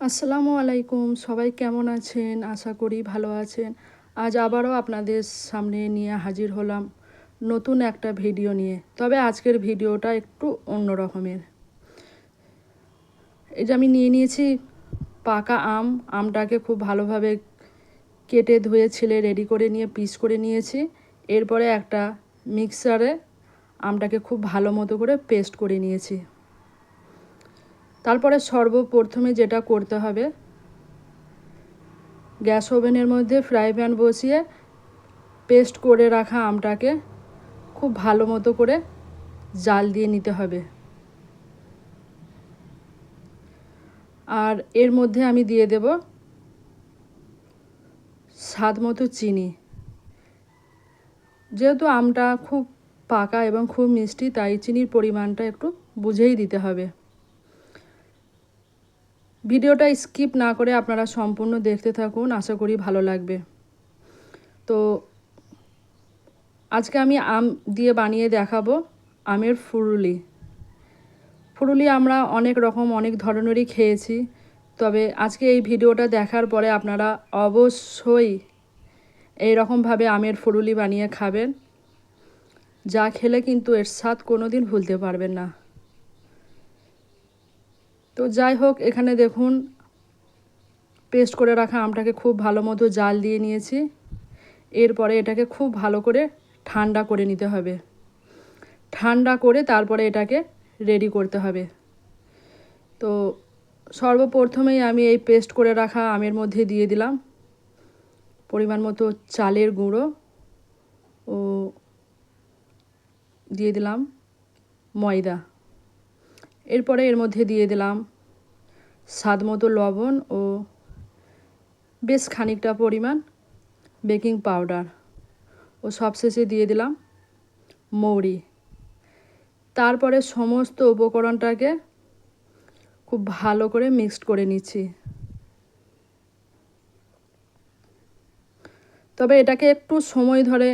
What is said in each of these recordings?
আসসালামু আলাইকুম, সবাই কেমন আছেন? আশা করি ভালো আছেন। আজ আবারও আপনাদের সামনে নিয়ে হাজির হলাম নতুন একটা ভিডিও নিয়ে। তবে আজকের ভিডিওটা একটু অন্য রকমের। এই যে আমি নিয়ে নিয়েছি পাকা আমটাকে খুব ভালোভাবে কেটে ধুয়ে ছিলে রেডি করে নিয়ে পিস করে নিয়েছি। এরপরে একটা মিক্সারে আমটাকে খুব ভালো মতো করে পেস্ট করে নিয়েছি। তারপরে সর্বপ্রথমে যেটা করতে হবে, গ্যাস ওভেনের মধ্যে ফ্রাই প্যান বসিয়ে পেস্ট করে রাখা আমটাকে খুব ভালো মতো করে জাল দিয়ে নিতে হবে। আর এর মধ্যে আমি দিয়ে দেব স্বাদ মতো চিনি। যেহেতু আমটা খুব পাকা এবং খুব মিষ্টি, তাই চিনির পরিমাণটা একটু বুঝেই দিতে হবে। ভিডিওটা স্কিপ না করে আপনারা সম্পূর্ণ দেখতে থাকুন, আশা করি ভালো লাগবে। তো আজকে আমি আম দিয়ে বানিয়ে দেখাবো আমের ফুরুলি আমরা অনেক ধরনেরই খেয়েছি, তবে আজকে এই ভিডিওটা দেখার পরে আপনারা অবশ্যই এই রকমভাবে আমের ফুরুলি বানিয়ে খাবেন, যা খেলে কিন্তু এর স্বাদ কোনো দিন ভুলতে পারবেন না। তো যাই হোক, এখানে দেখুন পেস্ট করে রাখা আমটাকে খুব ভালো মতো জাল দিয়ে নিয়েছি। এরপরে এটাকে খুব ভালো করে ঠান্ডা করে নিতে হবে। ঠান্ডা করে তারপরে এটাকে রেডি করতে হবে। তো সর্বপ্রথমেই আমি এই পেস্ট করে রাখা আমের মধ্যে দিয়ে দিলাম পরিমাণ মতো চালের গুঁড়ো ও দিয়ে দিলাম ময়দা। এরপরে এর মধ্যে দিয়ে দিলাম স্বাদ মতো লবণ ও বেশ খানিকটা পরিমাণ বেকিং পাউডার ও সবশেষে দিয়ে দিলাম মৌরি। তারপরে সমস্ত উপকরণটাকে খুব ভালো করে মিক্সড করে নিচ্ছি। তবে এটাকে একটু সময় ধরে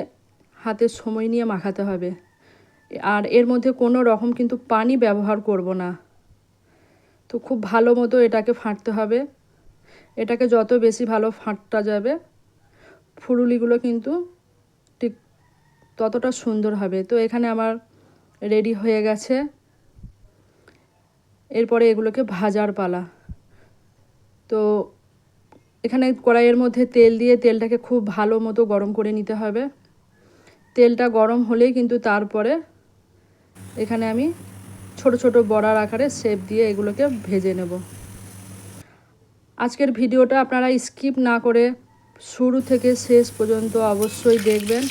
হাতে সময় নিয়ে মাখাতে হবে। আর এর মধ্যে কোনো রকম কিন্তু পানি ব্যবহার করব না। তো খুব ভালো মতো এটাকে ফাটতে হবে। এটাকে যত বেশি ভালো ফাটা যাবে, ফুরুলিগুলো কিন্তু ঠিক ততটা সুন্দর হবে। তো এখানে আমার রেডি হয়ে গেছে। এরপরে এগুলোকে ভাজার পালা। তো এখানে কড়াইয়ের মধ্যে তেল দিয়ে তেলটাকে খুব ভালো মতো গরম করে নিতে হবে। তেলটা গরম হলেই কিন্তু তারপরে এখানে আমি ছোট ছোট বড়ার আকারে শেপ দিয়ে এগুলোকে ভেজে নেব। আজকের ভিডিওটা আপনারা স্কিপ না করে শুরু থেকে শেষ পর্যন্ত অবশ্যই দেখবেন।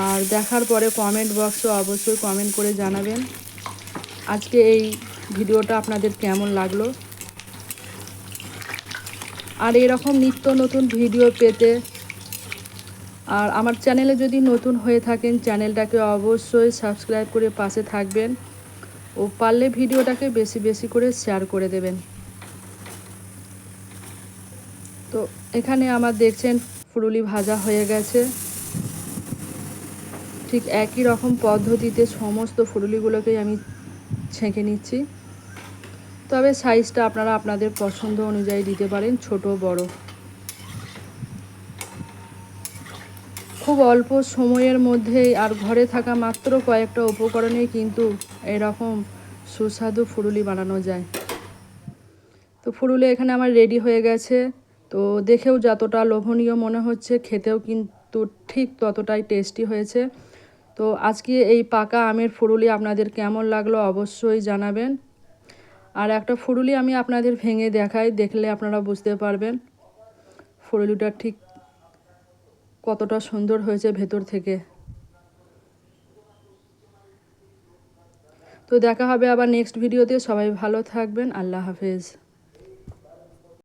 আর দেখার পরে কমেন্ট বক্সে অবশ্যই কমেন্ট করে জানাবেন আজকে এই ভিডিওটা আপনাদের কেমন লাগলো। আর এরকম নিত্য নতুন ভিডিও পেতে আর আমার চ্যানেলে যদি নতুন হয়ে থাকেন, চ্যানেলটাকে অবশ্যই সাবস্ক্রাইব করে পাশে থাকবেন ও পারলে ভিডিওটাকে বেশি বেশি করে শেয়ার করে দেবেন। তো এখানে আমার দেখছেন ফুরুলি ভাজা হয়ে গেছে। ঠিক একই রকম পদ্ধতিতে সমস্ত ফুরুলিগুলোকেই আমি ছেঁকে নিচ্ছি। তবে সাইজটা আপনারা আপনাদের পছন্দ অনুযায়ী দিতে পারেন, ছোট বড়। খুব অল্প সময়ের মধ্যেই আর ঘরে থাকা মাত্র কয়েকটা উপকরণেই কিন্তু এরকম সুস্বাদু ফুরুলি বানানো যায়। তো ফুরুলি এখানে আমার রেডি হয়ে গেছে। তো দেখেও যতটা লোভনীয় মনে হচ্ছে, খেতেও কিন্তু ঠিক ততটাই টেস্টি হয়েছে। তো আজকে এই পাকা আমের ফুরুলি আপনাদের কেমন লাগলো অবশ্যই জানাবেন। আর একটা ফুরুলি আমি আপনাদের ভেঙে দেখাই, দেখলে আপনারা বুঝতে পারবেন ফুরুলিটা ঠিক কতটা সুন্দর হয়েছে ভেতর থেকে। তো দেখা হবে আবার নেক্সট ভিডিওতে। সবাই ভালো থাকবেন। আল্লাহ হাফেজ।